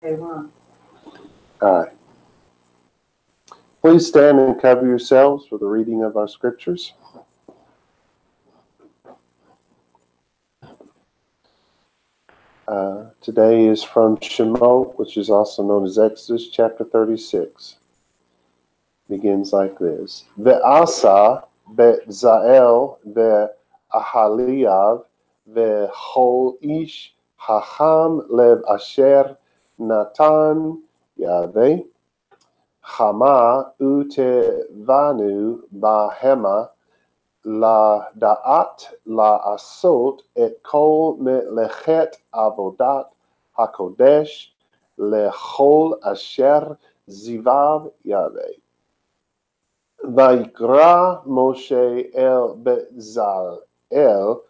Amen. Aye. Please stand and cover yourselves for the reading of our scriptures. Today is from Shemot, which is also known as Exodus chapter 36. Begins like this. Ve'asa be'zael be'ahaliav ve'chol ish hacham lev asher natan Yahweh chama utevanu bahema la da'at la asot et kol melechet avodat hakodesh lechol asher zivav Yahweh. Vayikra Moshe el Bezalel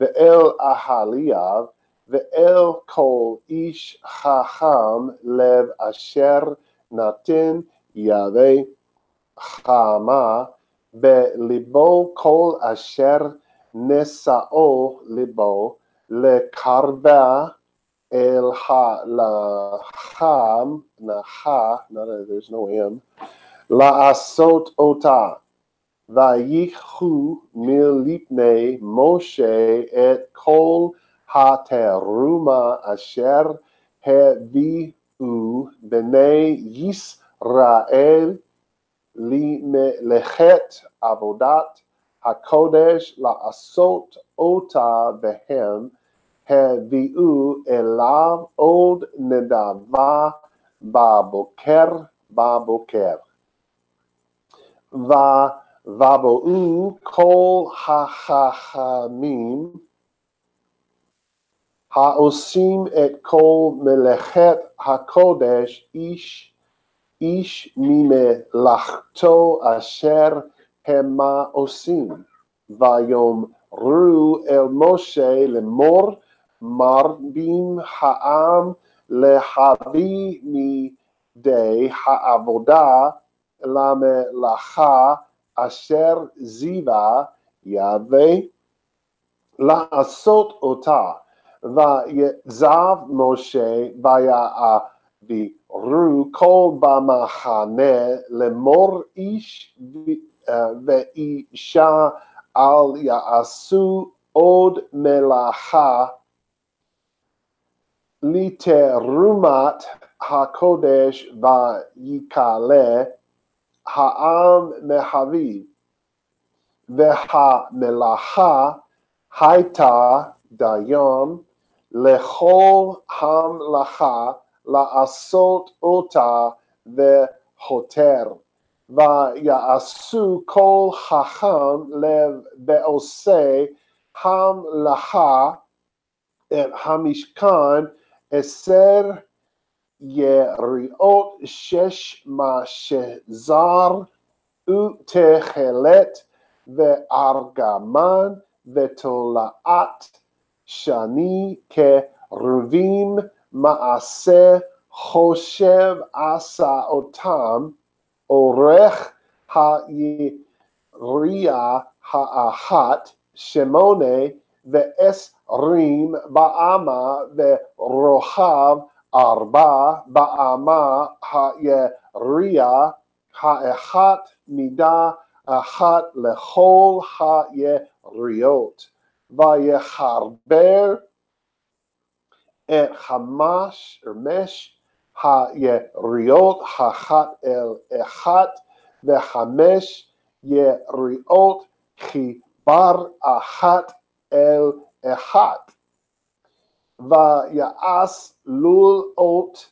ve'el Ahaliav ve'el kol ish chacham lev asher naten Yahweh chama belibo kol asher nesao libo lekarba el halacham nacha, there's no M, la'asot ota vayichu milipnei Moshe et kol hateruma asher heviu bnei Yisrael Lechet avodat hakodesh la'asot ota behem heviu elav od nedava baboker vabou kol hachachamim haosim et kol melechet hakodesh ish mimelachto asher hema osim vayom ru el Moshe lemor marbim ha'am lehavi mi de ha'avoda lamelacha asher ziva Yahweh la'asot ota vayetzav Moshe Ru kol b'machane lemor ish ve'isha al ya'asu od melacha literumat hakodesh vayikale ha'am mehaviv ve'hamelacha haita dayom lechol hamlacha la'asot ota ve'hoter va'ya'asu kol chacham lev be'osei hamlacha et hamishkan eser yeriot shesh mashezar utechelet ve'argaman ve'tolaat shani keruvim Maaseh Choshev Asa Otam Orech Ha'yiriya Ha'achat Shemone Ve'esrim Ba'ama Ve'rochav Arba Ba'ama Ha'yiriya Ha'echat Midah Achat Lechol Ha'yiriot Vayecharber et Hamash or Mesh ha-yeriot hachat el echat ve'chamesh yeriot chibar achat el echat va'ya'as lul ot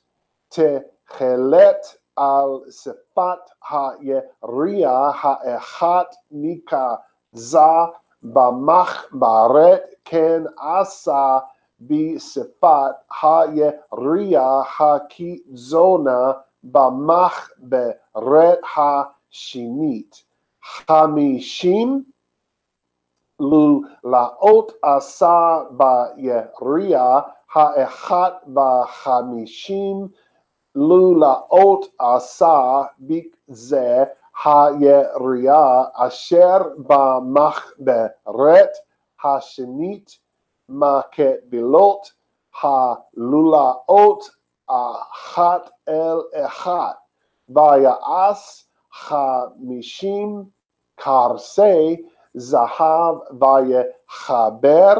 techelet al sefat ha-yeria ha'echat nika za b'mach baret ken asa B'sefat ha-yeria ha-kizona b'mach beret ha-shinit chamishim lulaot asa b'yeria ha-echat b'chamishim lulaot asa b'ze ha-yeria asher b'mach beret ha-shinit Maket bilot ha lulaot אחת אל אחת, ויעש 50 קרסי זהב, ויחבר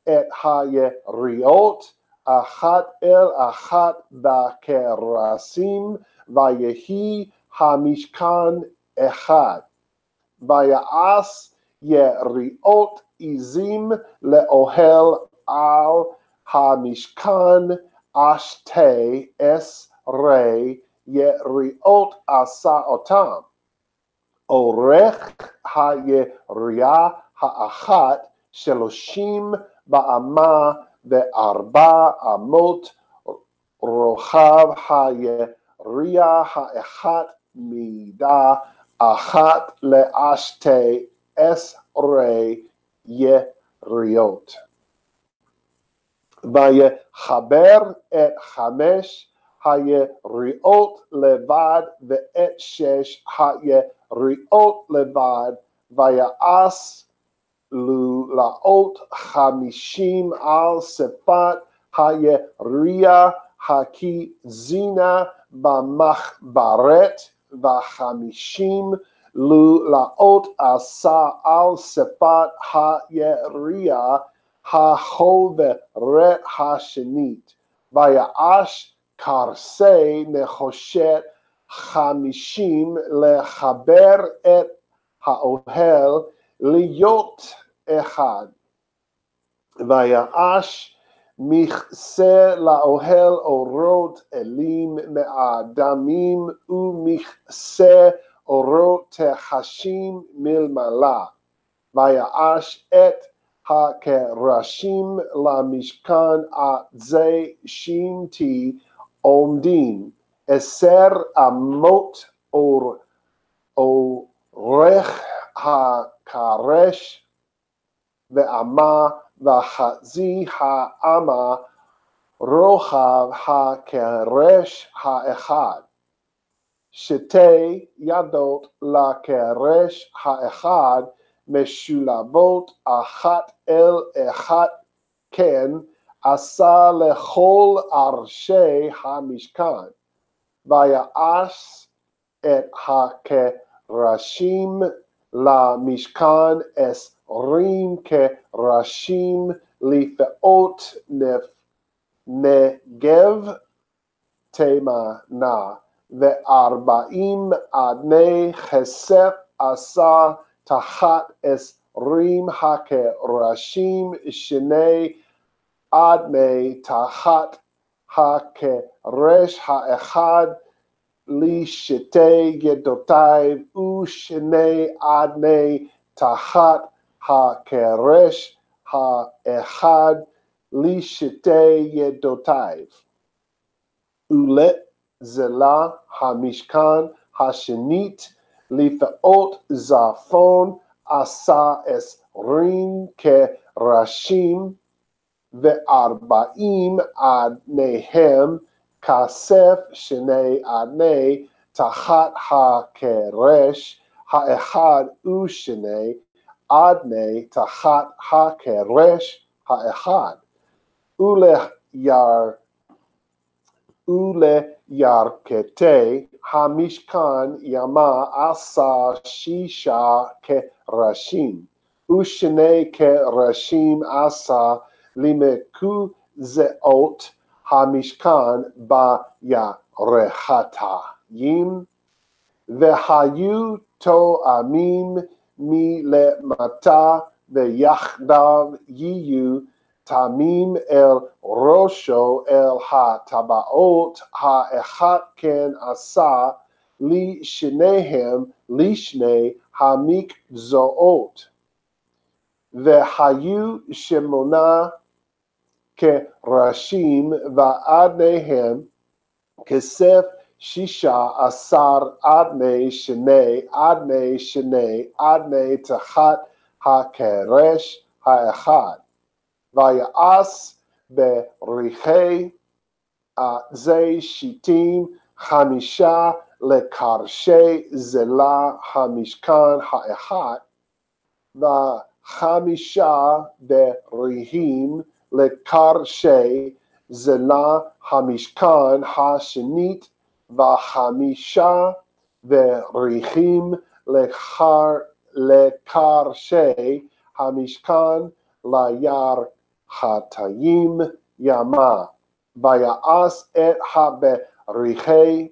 את היריות אחת אל אחת בקרסים, ויהי המשכן אחד. ויעש יריות עזים לאוהל על המשכן, שתי עשרה יריות עשה אותם. אורך הירייה האחת 30 באמה, ו4 אמות, רוחב הירייה האחת מידה אחת לשתי עשרה יריות. ויחבר את 5 היריות לבד, ואת 6 היריות לבד, ויעש לולאות 50 על שפת הירייה הכזינה במחברת, ו50 לולאות עשה על שפת הירייה החוברת השנית. ויעש קרסי נחושת 50 לחבר את האוהל להיות אחד. ויעש מכסה לאוהל אורות אלים מאדמים, ומכסה אורות תחשים מלמעלה. ויעש את הקרשים למשכן זה שמתי עומדים, 10 אמות אורך הקרש, ואמה וחצי האמה רוחב הקרש האחד. שתי ידות לקרש האחד משולבות אחת אל אחת, כן עשה לכל ארשי המשכן. ויעש את הקרשים למשכן 20 קרשים לפאות נגב תימנה, ו40 אדני כסף עשה תחת 20 הקרשים, 2 אדני תחת הקרש האחד לשתי ידותיו, ו2 אדני תחת הקרש האחד לשתי ידותיו. ולזלה המשכן השנית לפאות זפון עשה 20 קרשים, ו40 אדניהם כסף, 2 אדני תחת הקרש האחד, ו2 אדני תחת הקרש האחד. ולירכתי המשכן ימה עשה 6 קרשים, ו2 קרשים עשה למקוזעות המשכן בירכתיים, והיו תואמים מלמטה, ויחדיו יהיו תמים אל ראשו אל הטבעות האחת, כן עשה לשניהם לשני המקזעות. והיו 8 קרשים, ואדניהם כסף 16 אדני, 2 אדני תחת הקרש האחד. ויעש בריחי זה שיטים 5 לקרשי זלה המשכן האחד, ו5 בריחים לקרשי Zela Hamishkan Hashanit Vahamisha Verichim Lekarshe Hamishkan Layar Hatayim Yama Vayas et Haberiche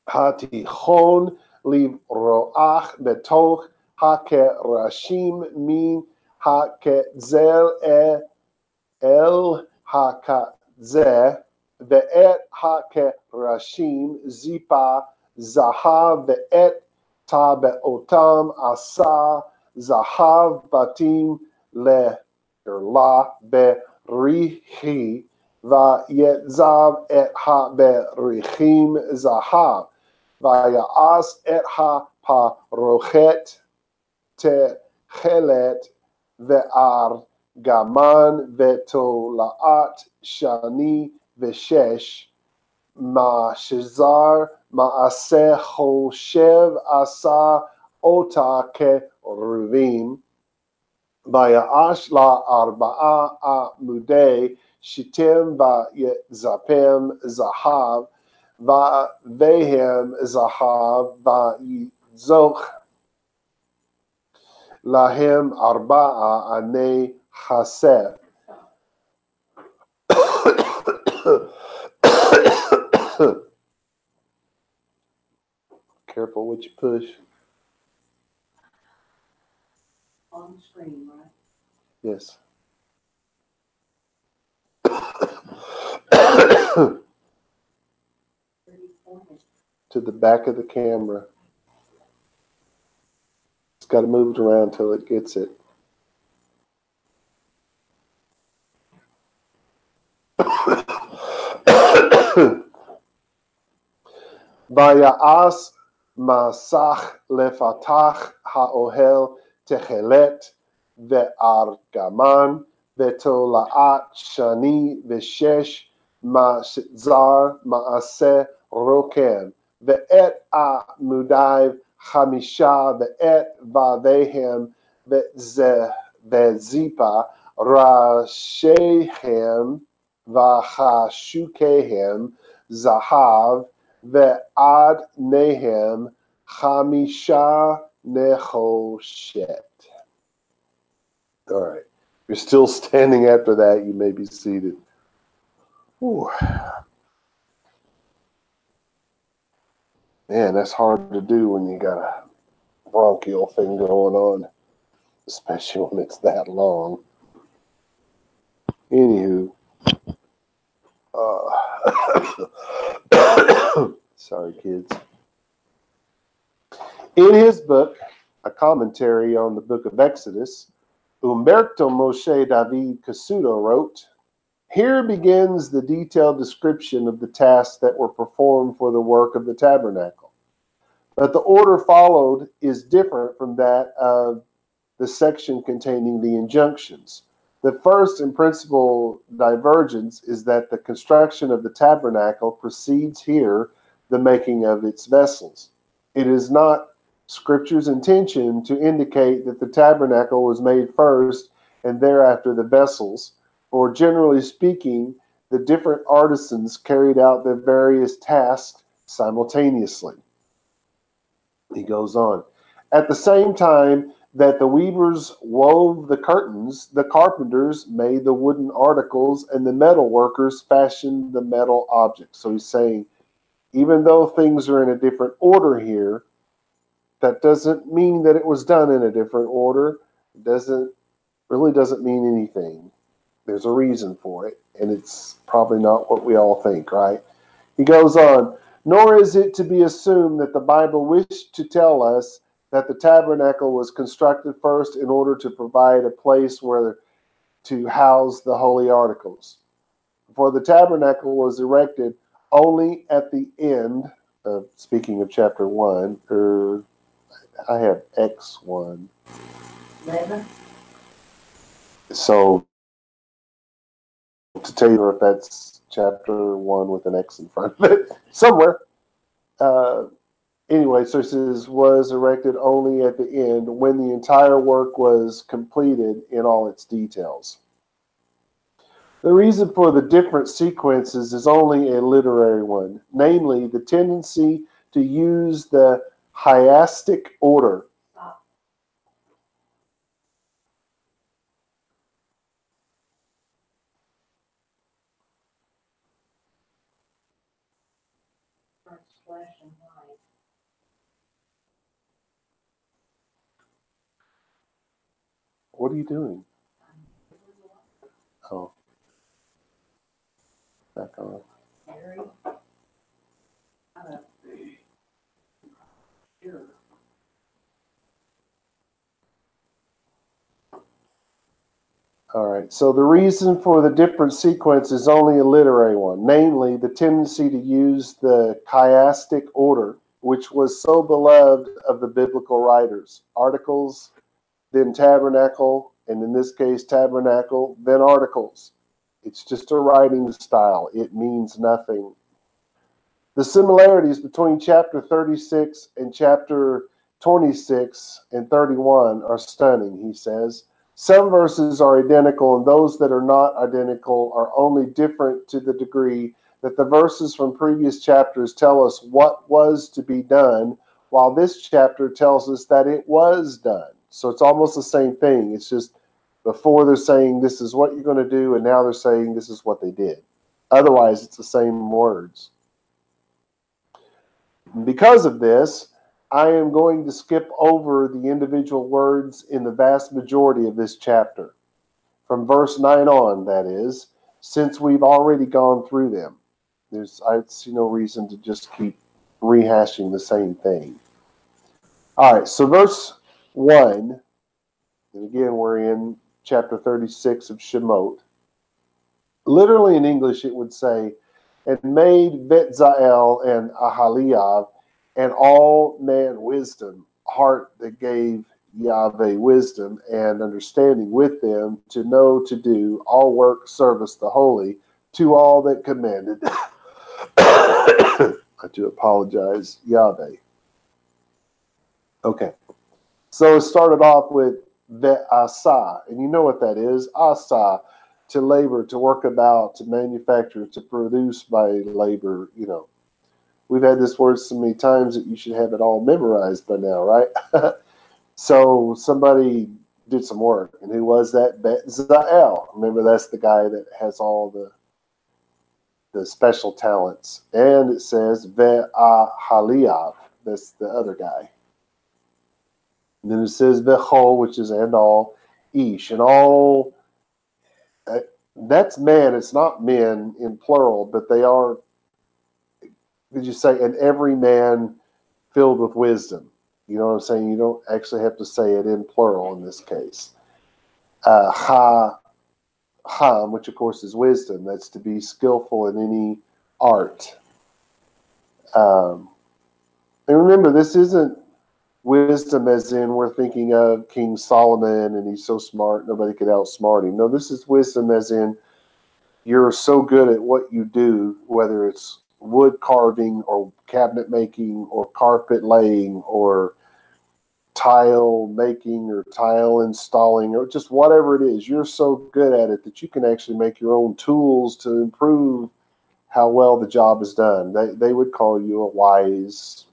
Hatichon Livroach Betoch Hakerashim Min Hakezel El Hakazeh Ve'et Hakerashim Zipa Zahav Ve'et Tabeotam Asa Zahav Batim Le'erla Berichi Vayetzav et Ha-Berichim Zahav Vayas et Ha-Parochet Techelet Ve'ar Gaman Vetolaat Shani Veshesh Ma'ashizar Ma'aseh Hoshev Asa Ota Keruvim Vaya'ash La Arba'a Amudei Shitim Va'yetzapem Zahav Va'vehem Zahav Va'yizoch Lahem Arba'a Anei Chasef. Careful what you push. On the screen, right? Yes. To the back of the camera. It's got to move it around till it gets it. Vayas masach lefatach haohel techelet ve'argaman vetolaat shani veshesh ma'shizar ma'aseh roken ve'et amudai chamisha ve'et vavehem ve'zipa rashehem v'chashukehem zahav ve'ad nehem chamisha nechoshet. All right. If you're still standing after that, you may be seated. Whew. Man, that's hard to do when you got a bronchial thing going on, especially when it's that long. Anywho, sorry, kids. In his book, a commentary on the book of Exodus, Umberto Moshe David Casuto wrote, "Here begins the detailed description of the tasks that were performed for the work of the tabernacle. But the order followed is different from that of the section containing the injunctions. The first and principal divergence is that the construction of the tabernacle precedes here the making of its vessels. It is not Scripture's intention to indicate that the tabernacle was made first and thereafter the vessels, for generally speaking, the different artisans carried out their various tasks simultaneously." He goes on. "At the same time that the weavers wove the curtains, the carpenters made the wooden articles, and the metal workers fashioned the metal objects." So he's saying, even though things are in a different order here, that doesn't mean that it was done in a different order. It doesn't mean anything. There's a reason for it, and it's probably not what we all think, right? He goes on, "Nor is it to be assumed that the Bible wished to tell us that the tabernacle was constructed first in order to provide a place where to house the holy articles. For the tabernacle was erected only at the end of," speaking of chapter 1, or I have X1. 11. So to tell you if that's chapter 1 with an X in front of it, somewhere. Anyway, so it says, was erected only at the end when the entire work was completed in all its details. The reason for the different sequences is only a literary one, namely the tendency to use the hiastic order. Stop. Starts flashing light. What are you doing? Oh, back on. Mary. Sure. All right, so the reason for the different sequence is only a literary one, namely the tendency to use the chiastic order, which was so beloved of the biblical writers. Articles, then tabernacle, and in this case, tabernacle, then articles. It's just a writing style. It means nothing. The similarities between chapter 36 and chapter 26 and 31 are stunning, he says. Some verses are identical, and those that are not identical are only different to the degree that the verses from previous chapters tell us what was to be done, while this chapter tells us that it was done. So it's almost the same thing. It's just before they're saying this is what you're going to do, and now they're saying this is what they did. Otherwise, it's the same words. Because of this, I am going to skip over the individual words in the vast majority of this chapter, from verse 9 on, that is, since we've already gone through them. I see no reason to just keep rehashing the same thing. All right, so verse 1, and again, we're in chapter 36 of Shemot. Literally in English, it would say, and made Betzael and Ahaliab and all man wisdom, heart that gave Yahweh wisdom and understanding with them to know to do all work service the holy to all that commanded. I do apologize, Yahweh. Okay, so it started off with Ve'asa, and you know what that is. Asa, to labor, to work about, to manufacture, to produce by labor. You know, we've had this word so many times that you should have it all memorized by now, right? So somebody did some work, and who was that? Betzael. Remember, that's the guy that has all the special talents. And it says Ve'ahaliab. That's the other guy. And then it says Vechol, which is and all, Ish, and all. That's man. It's not men in plural, but they are. Did you say and every man filled with wisdom? You know what I'm saying? You don't actually have to say it in plural in this case. Ham, which of course is wisdom. That's to be skillful in any art. And remember, this isn't wisdom as in we're thinking of King Solomon and he's so smart nobody could outsmart him. No, this is wisdom as in you're so good at what you do, whether it's wood carving or cabinet making or carpet laying or tile making or tile installing or just whatever it is. You're so good at it that you can actually make your own tools to improve how well the job is done. They would call you a wise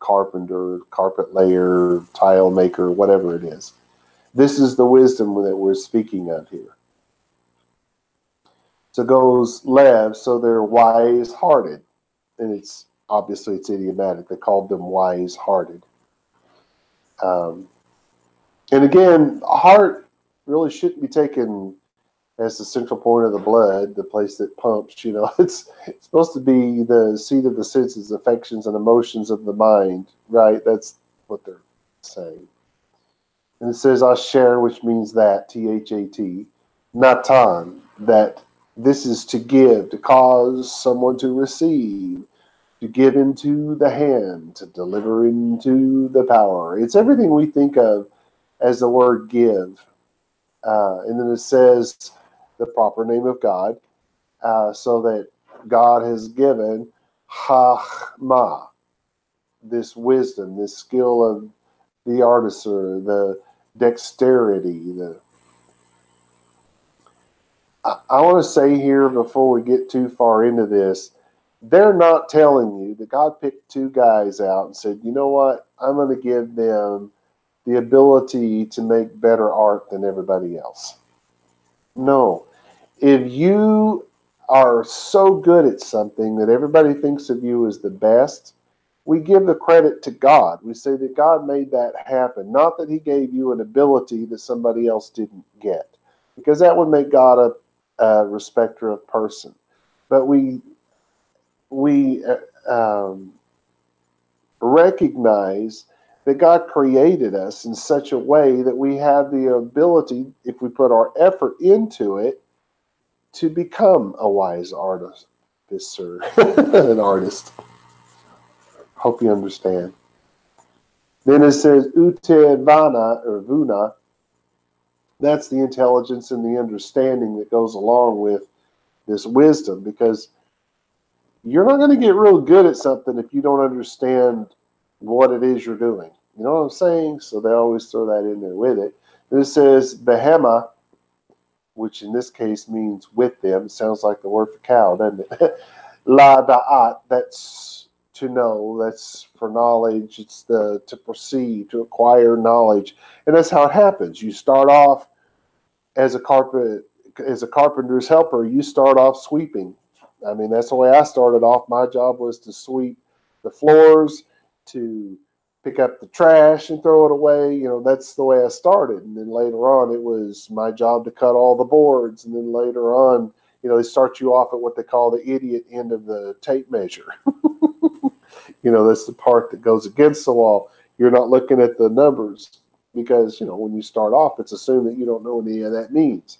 carpenter, carpet layer, tile maker, whatever it is. This is the wisdom that we're speaking of here. So it goes lev, so they're wise-hearted. And it's obviously it's idiomatic. They called them wise-hearted. And again, heart really shouldn't be taken as the central point of the blood, the place that pumps. You know, it's supposed to be the seat of the senses, affections, and emotions of the mind, right? That's what they're saying. And it says Asher, which means that, T-H-A-T, Natan, that this is to give, to cause someone to receive, to give into the hand, to deliver into the power. It's everything we think of as the word give. And then it says the proper name of God, so that God has given Chachma, this wisdom, this skill of the artisan, the dexterity, I want to say here before we get too far into this, they're not telling you that God picked two guys out and said, you know what, I'm going to give them the ability to make better art than everybody else. No. If you are so good at something that everybody thinks of you as the best, we give the credit to God. We say that God made that happen, not that he gave you an ability that somebody else didn't get, because that would make God a respecter of person. But we recognize that God created us in such a way that we have the ability, if we put our effort into it, to become a wise artist, an artist. Hope you understand. Then it says utevana or vuna. That's the intelligence and the understanding that goes along with this wisdom, because you're not going to get real good at something if you don't understand what it is you're doing. You know what I'm saying? So they always throw that in there with it. Then it says behema, which in this case means with them. It sounds like the word for cow, doesn't it? La da'at, that's to know, that's for knowledge, it's to perceive, to acquire knowledge. And that's how it happens. You start off as a carpenter's helper, you start off sweeping. I mean, that's the way I started off. My job was to sweep the floors, to pick up the trash and throw it away. You know, that's the way I started. And then later on, it was my job to cut all the boards. And then later on, you know, they start you off at what they call the idiot end of the tape measure. You know, that's the part that goes against the wall. You're not looking at the numbers because, you know, when you start off, it's assumed that you don't know what any of that means.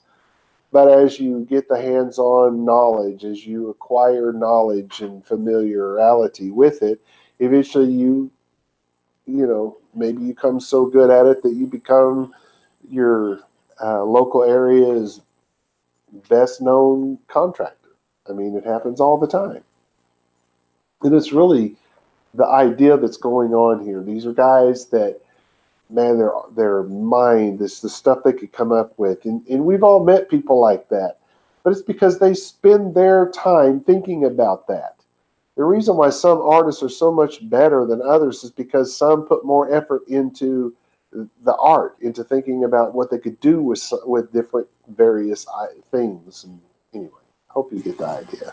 But as you get the hands-on knowledge, as you acquire knowledge and familiarity with it, eventually you know, maybe you become so good at it that you become your local area's best-known contractor. I mean, it happens all the time. And it's really the idea that's going on here. These are guys that, man, their mind, this the stuff they could come up with. And we've all met people like that. But it's because they spend their time thinking about that. The reason why some artists are so much better than others is because some put more effort into the art, into thinking about what they could do with different various things. And anyway, hope you get the idea.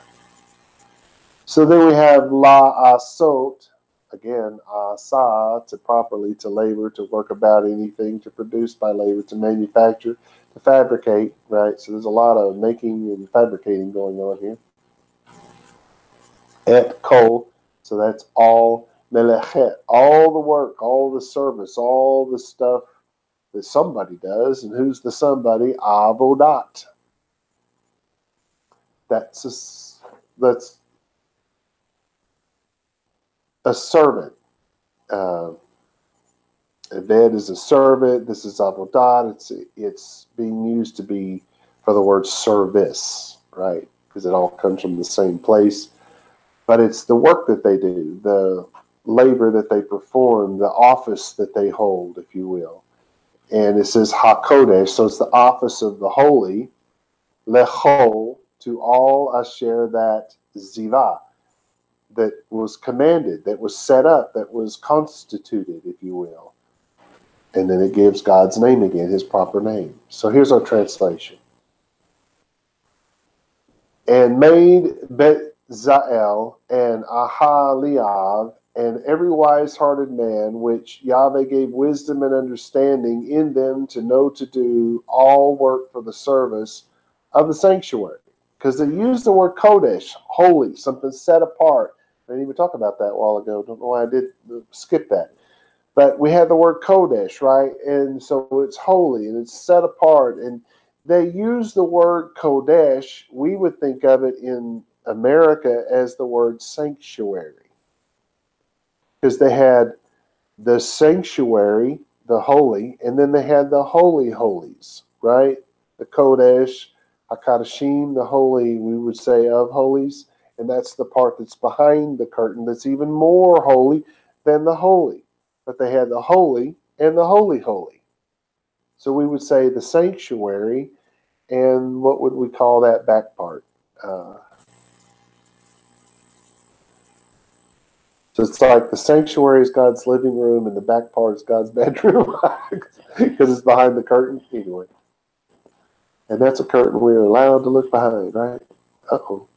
So then we have la asot, again, asa, to labor, to work about anything, to produce by labor, to manufacture, to fabricate, right? So there's a lot of making and fabricating going on here. Et kol, so that's all melechet, all the work, all the service, all the stuff that somebody does. And who's the somebody? Avodat. That's a servant. Aved is a servant. This is avodat. It's being used to be for the word service, right? Because it all comes from the same place. But it's the work that they do, the labor that they perform, the office that they hold, if you will. And it says HaKodesh, so it's the office of the holy, lechol, to all asher that ziva, that was commanded, that was set up, that was constituted, if you will. And then it gives God's name again, his proper name. So here's our translation. And made Zael and Ahaliav and every wise-hearted man, which Yahweh gave wisdom and understanding in them to know to do all work for the service of the sanctuary. Because they use the word Kodesh, holy, something set apart. I didn't even talk about that a while ago. Don't know why I did skip that. But we have the word Kodesh, right? And so it's holy and it's set apart. And they use the word Kodesh. We would think of it in America as the word sanctuary. Because they had the sanctuary, the holy, and then they had the holy holies, right? The Kodesh, HaKadashim, the holy, we would say, of holies. And that's the part that's behind the curtain that's even more holy than the holy. But they had the holy and the holy holy. So we would say the sanctuary and what would we call that back part? So it's like the sanctuary is God's living room and the back part is God's bedroom because it's behind the curtain anyway. And that's a curtain we're allowed to look behind, right? Uh-oh.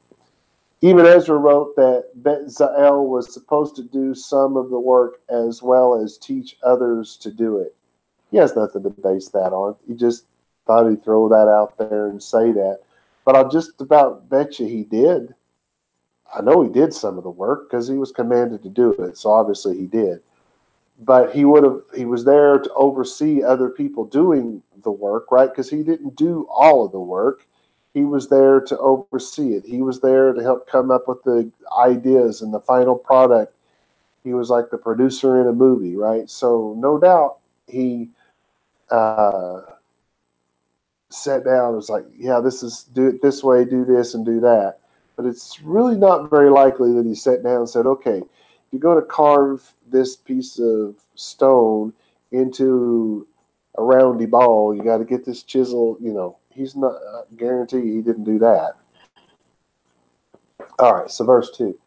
Even Ezra wrote that Bezalel was supposed to do some of the work as well as teach others to do it. He has nothing to base that on. He just thought he'd throw that out there and say that. But I'll just about bet you he did. I know he did some of the work because he was commanded to do it, so obviously he did. But he was there to oversee other people doing the work, right? Because he didn't do all of the work. He was there to oversee it. He was there to help come up with the ideas and the final product. He was like the producer in a movie, right? So no doubt he sat down and was like, yeah, do it this way, do this and do that. But it's really not very likely that he sat down and said, okay, you're going to carve this piece of stone into a roundy ball. You got to get this chisel, he's not guarantee he didn't do that. All right, so verse 2.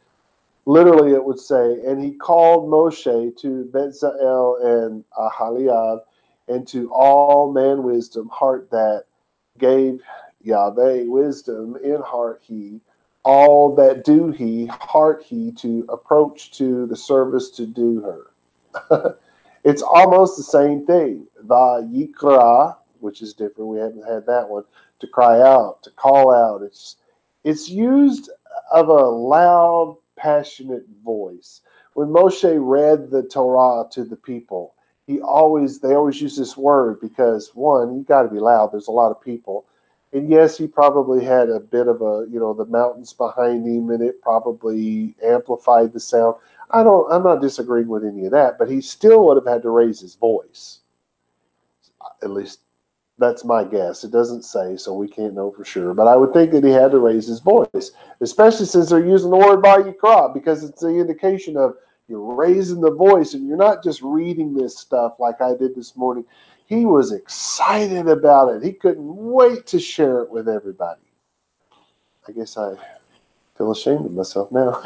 Literally it would say, and he called Moshe to Bezalel and Ahaliab and to all man wisdom, heart that gave Yahweh wisdom in heart he, all that do he, heart he, to approach to the service to do her. It's almost the same thing. Vayikra, which is different. We haven't had that one. To cry out, to call out. It's used of a loud, passionate voice. When Moshe read the Torah to the people, they always use this word because, one, you got to be loud. There's a lot of people. And yes, he probably had a bit of the mountains behind him, and it probably amplified the sound. I'm not disagreeing with any of that, but he still would have had to raise his voice. At least that's my guess. It doesn't say, so we can't know for sure. But I would think that he had to raise his voice, especially since they're using the word Vayikra, because it's the indication of you're raising the voice, and you're not just reading this stuff like I did this morning. He was excited about it. He couldn't wait to share it with everybody. I guess I feel ashamed of myself now.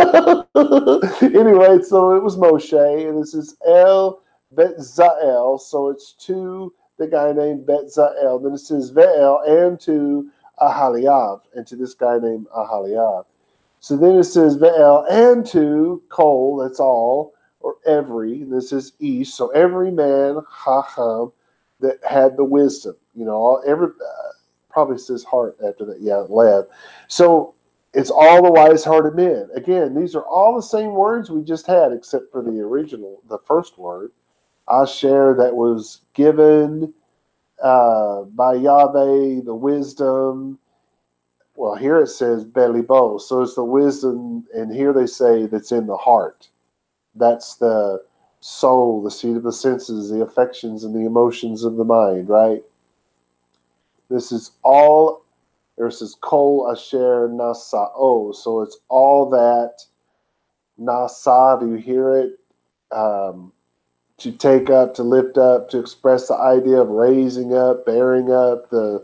Anyway, so it was Moshe, and this is El Bezalel. So it's to the guy named Bezalel. Then it says Ve'el and to Ahaliab, and to this guy named Ahaliab. So then it says Ve'el and to Kol, that's all, or every. And this is east. So every man, Chacham, that had the wisdom, probably says heart after that. Yeah, Lev. So it's all the wise-hearted men. Again, these are all the same words we just had, except for the original, the first word, Asher, that was given by Yahweh, the wisdom. Well, here it says Belibo, so it's the wisdom, and here they say that's in the heart. That's the soul, the seat of the senses, the affections, and the emotions of the mind, right? This is all, this is Kol Asher Nasa'o, so it's all that Nasa, do you hear it? To take up, to lift up, to express the idea of raising up, bearing up. The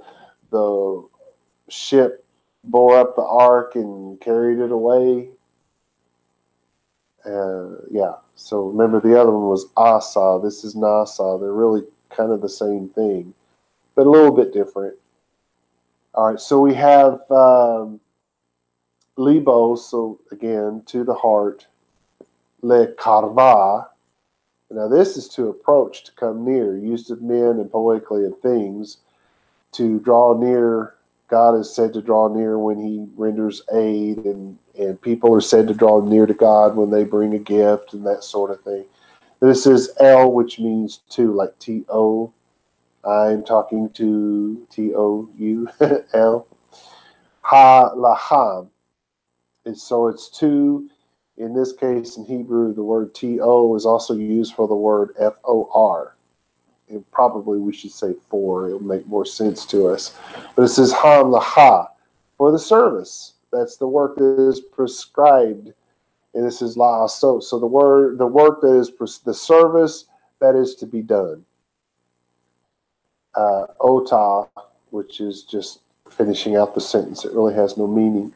ship bore up the ark and carried it away. Yeah, so remember the other one was Asa. This is Nasa. They're really kind of the same thing, but a little bit different. All right, so we have Libo, so again, to the heart. Le Karva. Now this is to approach, to come near, used of men and poetically of things, to draw near. God is said to draw near when he renders aid, and people are said to draw near to God when they bring a gift and that sort of thing. This is El, which means to, like T-O. I'm talking to T-O-U, El. Ha-laham. And so it's to, in this case in Hebrew, the word T-O is also used for the word F-O-R. And probably we should say for. It'll make more sense to us. But it says ham laha, for the service. That's the work that is prescribed. And this is la so. So the work that is the service that is to be done. Ota, which is just finishing out the sentence. It really has no meaning.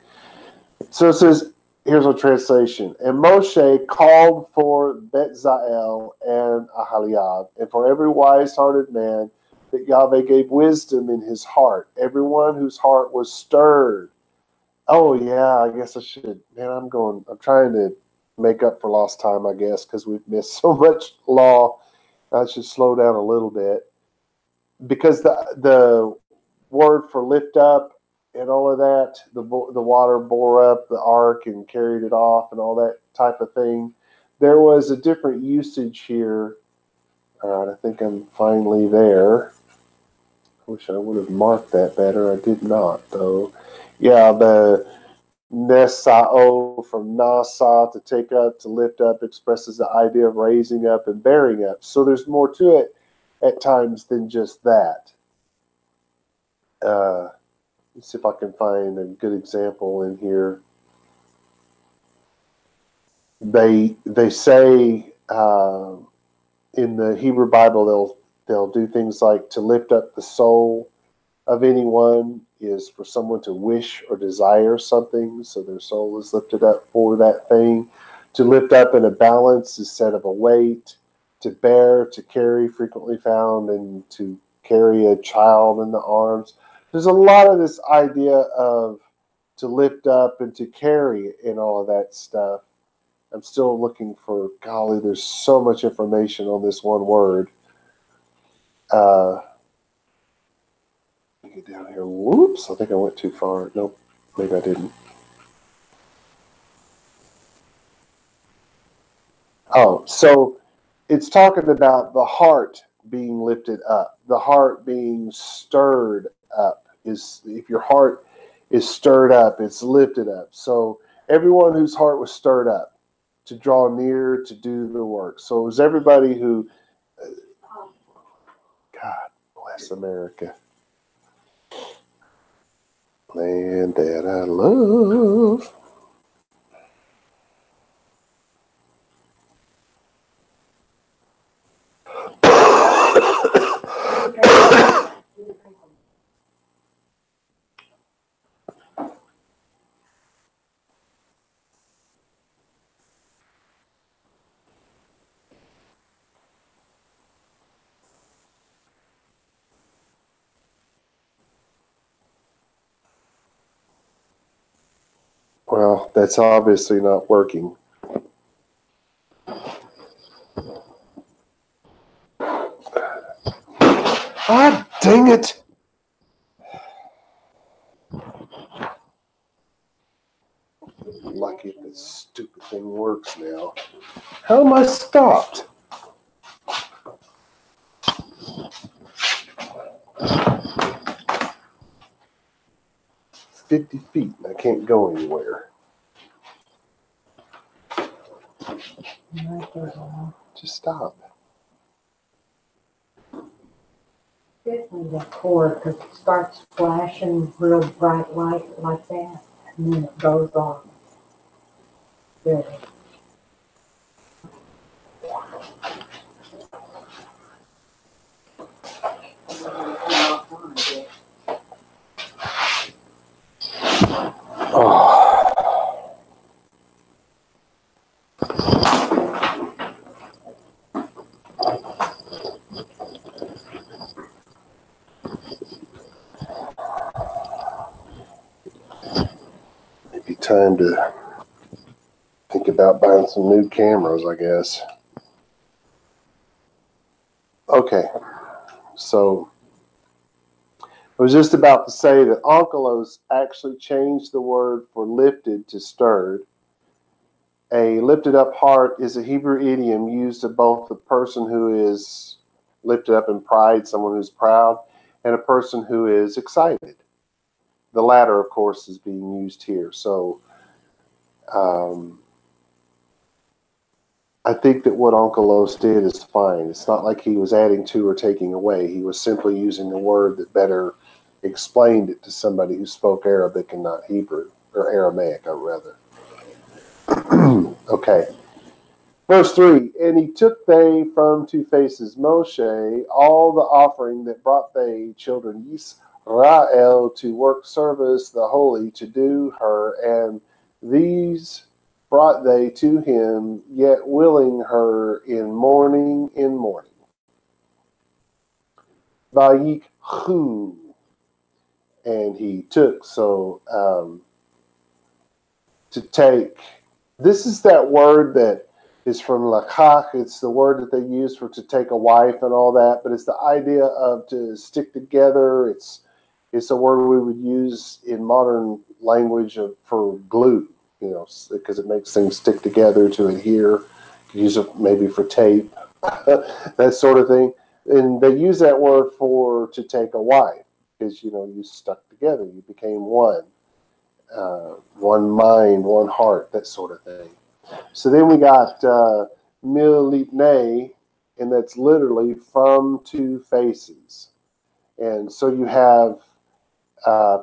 So it says, here's a translation. And Moshe called for Bezalel and Aholiab, and for every wise-hearted man that Yahweh gave wisdom in his heart, everyone whose heart was stirred. Oh, yeah, I guess I should. Man, I'm trying to make up for lost time, I guess, because we've missed so much law. I should slow down a little bit. Because the word for lift up and all of that, the water bore up the ark and carried it off and all that type of thing, there was a different usage here. All right, I think I'm finally there. I wish I would have marked that better. I did not, though. Yeah, the Nesao from Nasa, to take up, to lift up, expresses the idea of raising up and bearing up. So there's more to it at times than just that. Let's see if I can find a good example in here. They say in the Hebrew Bible they'll do things like to lift up the soul of anyone is for someone to wish or desire something, so their soul is lifted up for that thing. To lift up in a balance instead of a weight. To bear, to carry, frequently found, and to carry a child in the arms. There's a lot of this idea of to lift up and to carry and all of that stuff. I'm still looking for, golly, there's so much information on this one word. Get down here. Whoops, I think I went too far. Nope, maybe I didn't. Oh, so it's talking about the heart being lifted up, the heart being stirred up. Is if your heart is stirred up, it's lifted up. So everyone whose heart was stirred up to draw near to do the work. So it was everybody who, God bless America, land that I love. Well, that's obviously not working. Ah, dang it! Lucky if this stupid thing works now. How am I stopped? "50 feet and I can't go anywhere." Just stop. Definitely the cord, because it starts flashing real bright light like that, and then it goes off. Good. Oh. Maybe time to think about buying some new cameras, I guess. Okay, so I was just about to say that Onkelos actually changed the word for lifted to stirred. A lifted up heart is a Hebrew idiom used of both the person who is lifted up in pride, someone who's proud, and a person who is excited. The latter, of course, is being used here. So I think that what Onkelos did is fine. It's not like he was adding to or taking away. He was simply using a word that better explained it to somebody who spoke Arabic and not Hebrew, or Aramaic, rather. Okay. Verse 3, and he took they from two faces Moshe all the offering that brought they children Ra'el, to work service, the holy, to do her, and these brought they to him, yet willing her in mourning, Vayikhu, and he took. So to take, this is that word that is from lakach. It's the word that they use for to take a wife and all that, but it's the idea of to stick together. It's a word we would use in modern language for glue, because it makes things stick together to adhere. You can use it maybe for tape, that sort of thing. And they use that word for to take a wife, because you stuck together, you became one, one mind, one heart, that sort of thing. So then we got milipne, and that's literally from two faces. And so you have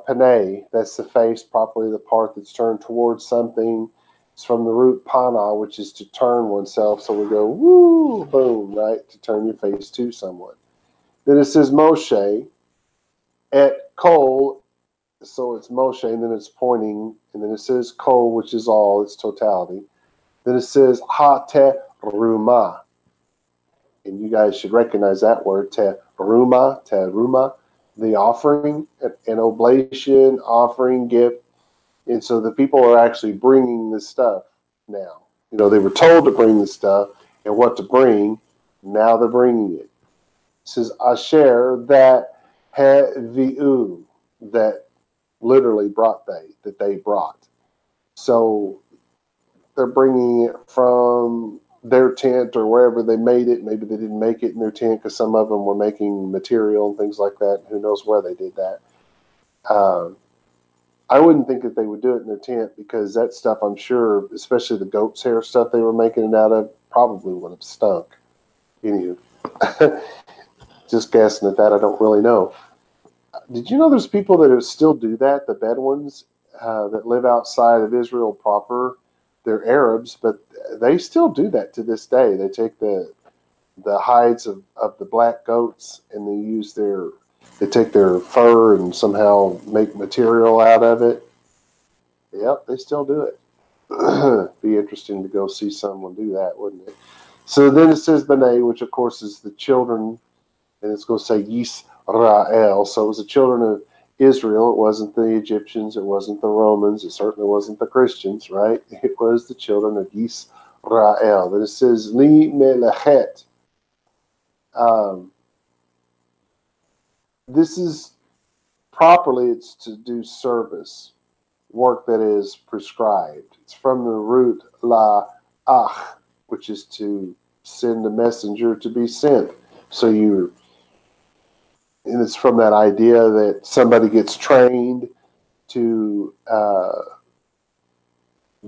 Panay, that's the face, properly the part that's turned towards something. It's from the root pana, which is to turn oneself. So we go, woo, boom, right, to turn your face to someone. Then it says Moshe, et kol, so it's Moshe, and then it's pointing, and then it says kol, which is all, it's totality. Then it says ha teruma, and you guys should recognize that word, teruma, the offering, an oblation, offering, gift. And so the people are actually bringing this stuff now. They were told to bring this stuff and what to bring. Now they're bringing it. It says asher, that hevi'u, that literally that they brought. So they're bringing it from their tent or wherever they made it. Maybe they didn't make it in their tent because some of them were making material and things like that. Who knows where they did that. I wouldn't think that they would do it in their tent, because that stuff, I'm sure, especially the goat's hair stuff they were making it out of, probably would have stunk. Anywho, just guessing at that, I don't really know. Did you know there's people that still do that, the Bedouins that live outside of Israel proper? They're Arabs, but they still do that to this day. They take the hides of the black goats, and they take their fur and somehow make material out of it. Yep, they still do it. Be interesting to go see someone do that, wouldn't it? So then it says B'nai, which of course is the children, and it's going to say Yisrael. So it was the children of Israel. It wasn't the Egyptians. It wasn't the Romans. It certainly wasn't the Christians, right? It was the children of Yisrael. Then it says Li Melechet. This is properly, it's to do service, work that is prescribed. It's from the root la'ach, which is to send a messenger to be sent. So and it's from that idea that somebody gets trained to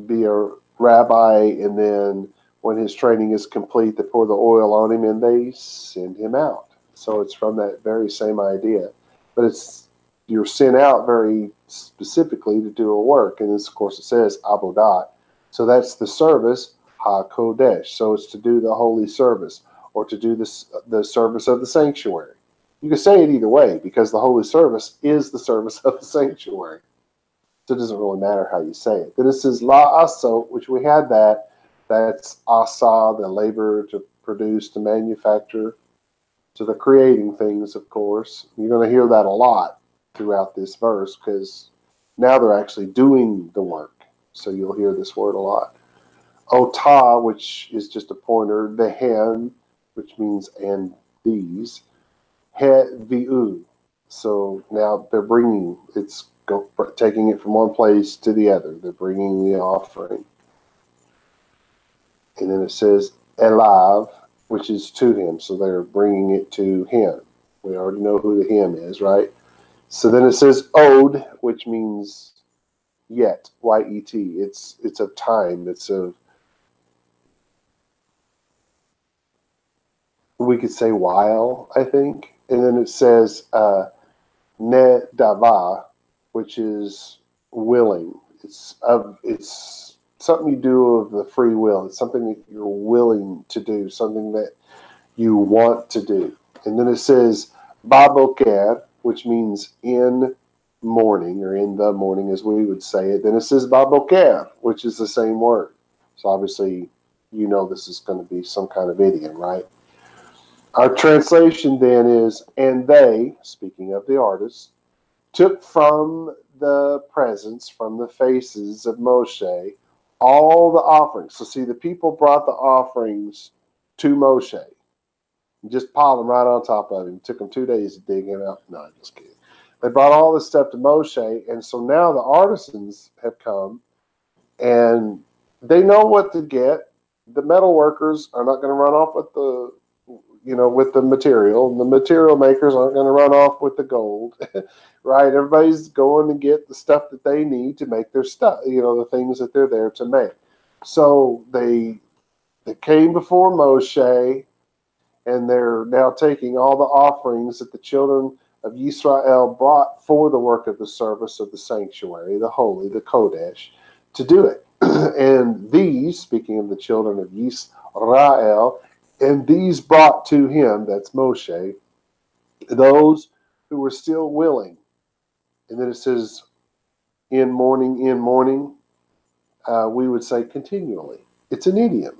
be a rabbi, and then when his training is complete, they pour the oil on him and they send him out. So it's from that very same idea. But you're sent out very specifically to do a work. And this, of course, it says avodat. So that's the service, ha-kodesh. So it's to do the holy service, or to do the service of the sanctuary. You can say it either way, because the holy service is the service of the sanctuary. So it doesn't really matter how you say it. Then it says la aso, which we had that. That's asa, the labor to produce, to manufacture. So they're creating things, of course. You're going to hear that a lot throughout this verse, because now they're actually doing the work. So you'll hear this word a lot. Ota, which is just a pointer. The hen, which means and these. Hevi'u. So now they're taking it from one place to the other. They're bringing the offering. And then it says elav, which is to him. So they're bringing it to him. We already know who the him is, right? So then it says od, which means yet, Y-E-T. It's of time. It's of, we could say while, I think. And then it says nedava, which is willing. It's something you do of the free will. It's something that you're willing to do, something that you want to do. And then it says baboker, which means in morning, or in the morning as we would say it. Then it says baboker, which is the same word. So obviously, you know this is going to be some kind of idiom, right? Our translation then is, and they, speaking of the artists, took from the presence, from the faces of Moshe, all the offerings. So see, the people brought the offerings to Moshe. Just piled them right on top of him. It took them 2 days to dig him out. No, I'm just kidding. They brought all this stuff to Moshe, and so now the artisans have come, and they know what to get. The metal workers are not going to run off with the, with the material. The material makers aren't going to run off with the gold, right? Everybody's going to get the stuff that they need to make their stuff, the things that they're there to make. So they came before Moshe, and they're now taking all the offerings that the children of Yisrael brought for the work of the service of the sanctuary, the holy, the Kodesh, to do it. And these, speaking of the children of Yisrael, and these brought to him, that's Moshe, those who were still willing. And then it says, in morning, we would say continually. It's an idiom.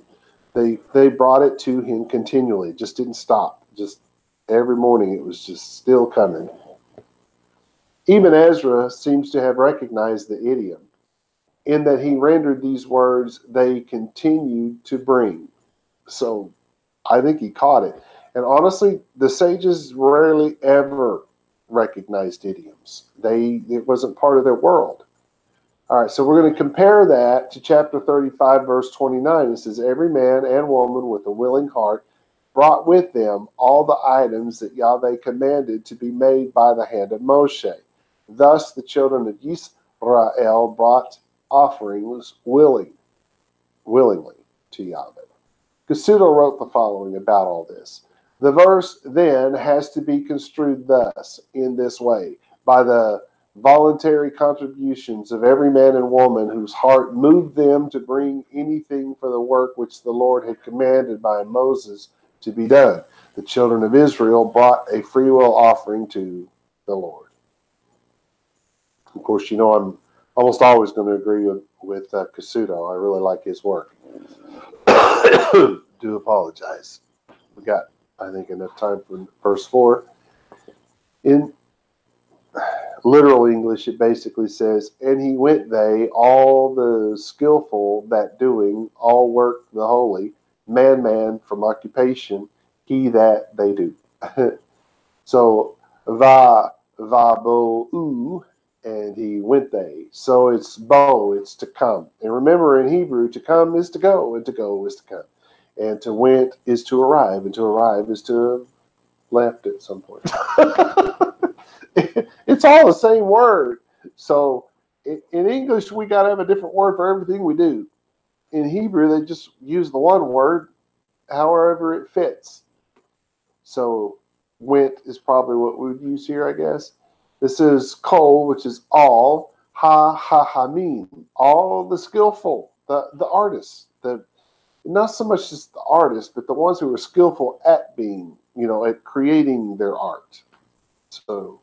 They brought it to him continually. It just didn't stop. Just every morning it was just still coming. Even Ezra seems to have recognized the idiom, in that he rendered these words, they continued to bring. So I think he caught it. And honestly, the sages rarely ever recognized idioms. It wasn't part of their world. All right, so we're going to compare that to chapter 35, verse 29. It says, every man and woman with a willing heart brought with them all the items that Yahweh commanded to be made by the hand of Moshe. Thus the children of Yisrael brought offerings willingly to Yahweh. Kasuto wrote the following about all this. The verse then has to be construed thus, in this way, by the voluntary contributions of every man and woman whose heart moved them to bring anything for the work which the Lord had commanded by Moses to be done. The children of Israel brought a freewill offering to the Lord. Of course, I'm almost always going to agree with Kasuto. I really like his work. Do apologize. We got, I think, enough time for verse 4. In literal English, it basically says, and he went they, all the skillful that doing, all work the holy, man from occupation, he that they do. So, bo and he went they. So it's bo, it's to come. And remember, in Hebrew, to come is to go, and to go is to come. And to went is to arrive, and to arrive is to have left at some point. It's all the same word. So in English, we got to have a different word for everything we do. In Hebrew, they just use the one word however it fits. So went is probably what we would use here, I guess. This is kol, which is all, ha-ha-ha-meen, all the skillful, the artists, not so much just the artists, but the ones who are skillful at being, at creating their art. So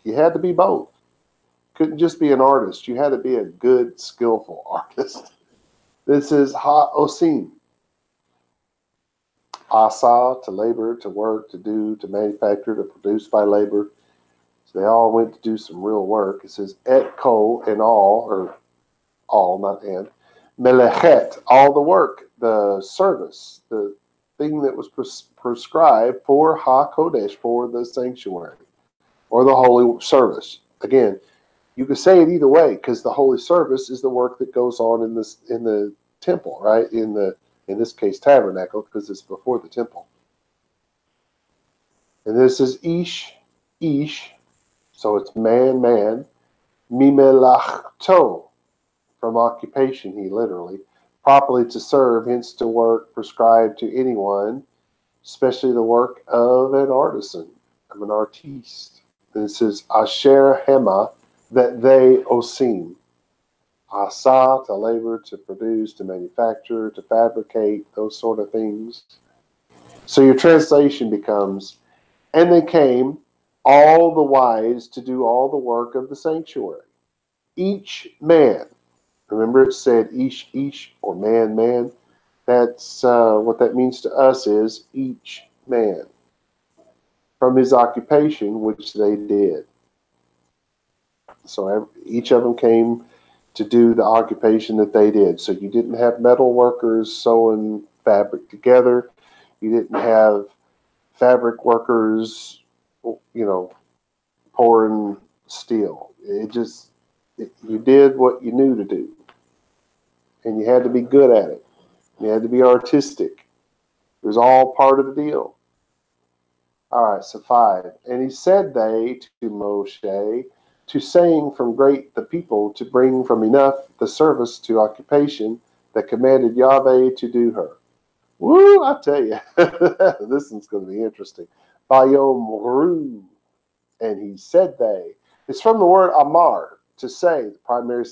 you had to be both. Couldn't just be an artist. You had to be a good, skillful artist. This is ha-osim. Asa, to labor, to work, to do, to manufacture, to produce by labor. So they all went to do some real work. It says et kol, and all, or all, not and. Melechet, all the work, the service, the thing that was prescribed for HaKodesh, for the sanctuary, or the holy service. Again, you could say it either way, because the holy service is the work that goes on in the temple, right? In this case, tabernacle, because it's before the temple. And this is ish, so it's man, mimelachto, from occupation, he literally, properly to serve, hence to work prescribed to anyone, especially the work of an artisan, of an artiste. And it says, asher hema, that they osim. Asa, to labor, to produce, to manufacture, to fabricate, those sort of things. So your translation becomes, and they came all the wise to do all the work of the sanctuary. Each man, remember it said ish, or man. That's what that means to us is each man from his occupation, which they did. So each of them came to do the occupation that they did. So you didn't have metal workers sewing fabric together. You didn't have fabric workers, pouring steel. You did what you knew to do. And you had to be good at it. You had to be artistic. It was all part of the deal. All right, so 5. And he said they to Moshe, to saying from great the people, to bring from enough the service to occupation that commanded Yahweh to do her. Woo, I tell you, this one's going to be interesting. Bayom Ru, and he said they. It's from the word amar, to say. The primary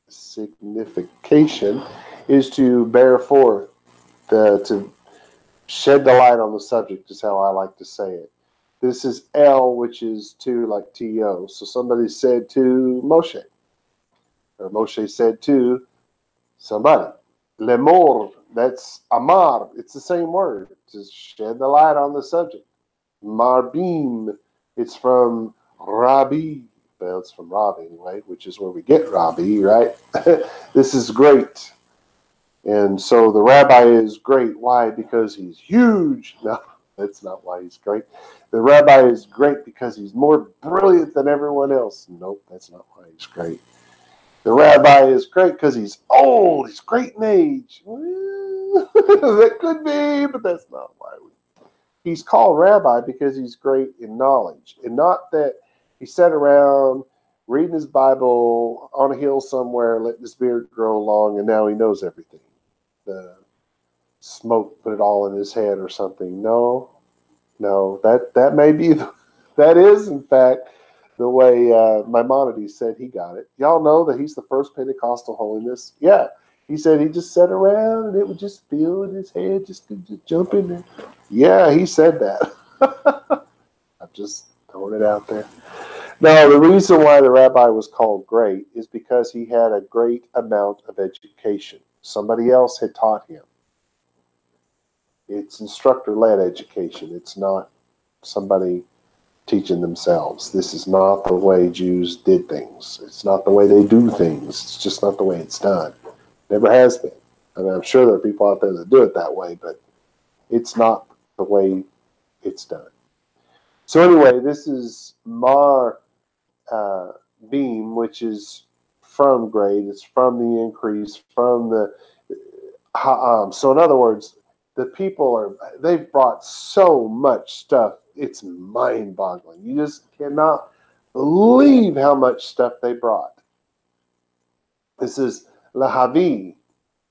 signification is to bear forth, to shed the light on the subject, is how I like to say it. This is L, which is to, like T-O. So somebody said to Moshe, or Moshe said to somebody. Lemor, that's amar. It's the same word, to shed the light on the subject. Marbim, it's from Rabbi. Well, it's from Rav anyway, which is where we get Rabbi, right? This is great. And so the rabbi is great. Why? Because he's huge. No, that's not why he's great. The rabbi is great because he's more brilliant than everyone else. Nope, that's not why he's great. The rabbi is great because he's old. He's great in age. Well, that could be, but that's not why. He's called rabbi because he's great in knowledge. And not that he sat around reading his Bible on a hill somewhere, letting his beard grow long, and now he knows everything. The smoke put it all in his head or something. No, that may be, that is in fact the way Maimonides said he got it. Y'all know that he's the first Pentecostal holiness. Yeah, he said he just sat around and it would just feel in his head, just jump in there. Yeah, he said that. I'm just throwing it out there. No, the reason why the rabbi was called great is because he had a great amount of education. Somebody else had taught him. It's instructor-led education. It's not somebody teaching themselves. This is not the way Jews did things. It's not the way they do things. It's just not the way it's done. Never has been. I mean, I'm sure there are people out there that do it that way, but it's not the way it's done. So anyway, this is Mar Beam, which is from grade. It's from the increase, from the Ha'am. So in other words, the people they've brought so much stuff. It's mind-boggling. You just cannot believe how much stuff they brought. This is Lahavi,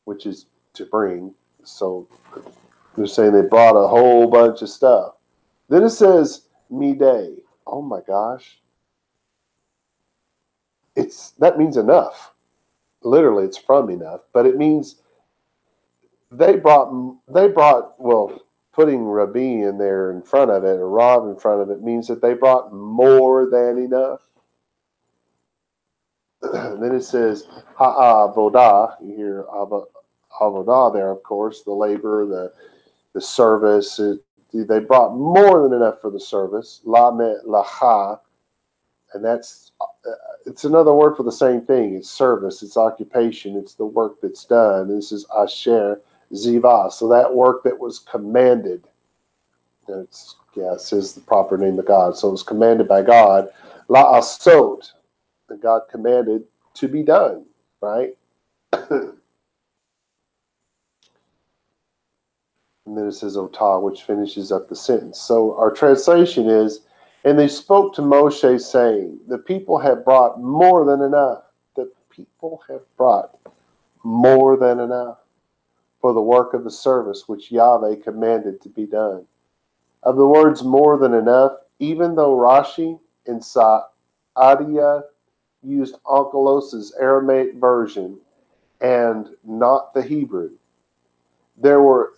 which is to bring. So they're saying they brought a whole bunch of stuff. Then it says Midday. Oh my gosh. That means enough. Literally, it's from enough, but it means they brought, well, putting Rabbi in there in front of it, or Rav in front of it, means that they brought more than enough. And then it says ha'avodah. You hear avodah there, of course, the labor, the service. They brought more than enough for the service. Lamet lacha, and it's another word for the same thing. It's service, it's occupation, it's the work that's done. This is asher ziva, so that work that was commanded. And it says the proper name of God. So it was commanded by God. La asot, that God commanded to be done, right? And then it says otah, which finishes up the sentence. So our translation is, and they spoke to Moshe, saying, the people have brought more than enough. The people have brought more than enough for the work of the service which Yahweh commanded to be done. Of the words more than enough, even though Rashi and Sa'adia used Onkelos' Aramaic version and not the Hebrew, there were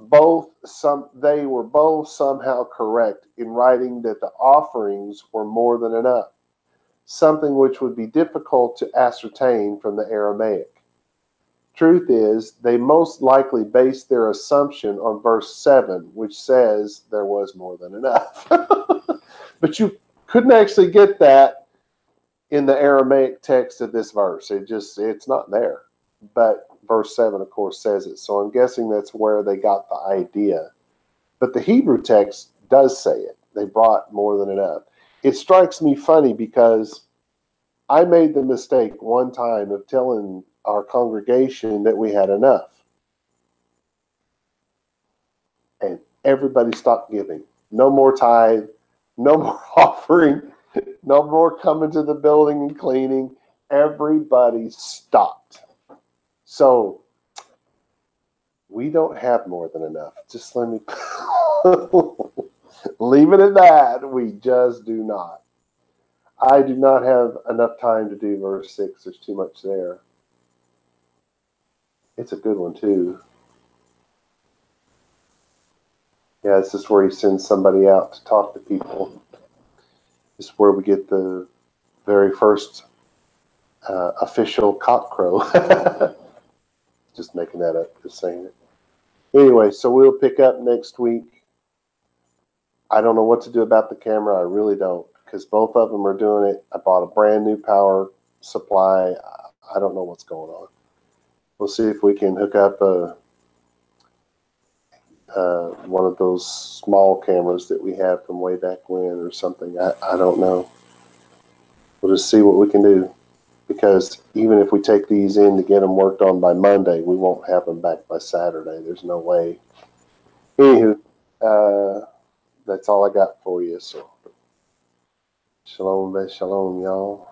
they were both somehow correct in writing that the offerings were more than enough, something which would be difficult to ascertain from the Aramaic. Truth is, they most likely based their assumption on verse 7, which says there was more than enough. But you couldn't actually get that in the Aramaic text of this verse. It's not there. But verse 7, of course, says it. So I'm guessing that's where they got the idea. But the Hebrew text does say it. They brought more than enough. It strikes me funny because I made the mistake one time of telling our congregation that we had enough. And everybody stopped giving. No more tithe, no more offering, no more coming to the building and cleaning. Everybody stopped. So we don't have more than enough. Just let me leave it at that. We just do not. I do not have enough time to do verse 6. There's too much there. It's a good one, too. Yeah, this is where he sends somebody out to talk to people. This is where we get the very first official cock crow. Just making that up, just saying it. Anyway, so we'll pick up next week. I don't know what to do about the camera. I really don't, because both of them are doing it. I bought a brand new power supply. I don't know what's going on. We'll see if we can hook up one of those small cameras that we have from way back when or something. I don't know. We'll just see what we can do. Because even if we take these in to get them worked on by Monday, we won't have them back by Saturday. There's no way. Anywho, that's all I got for you. So, shalom, y'all.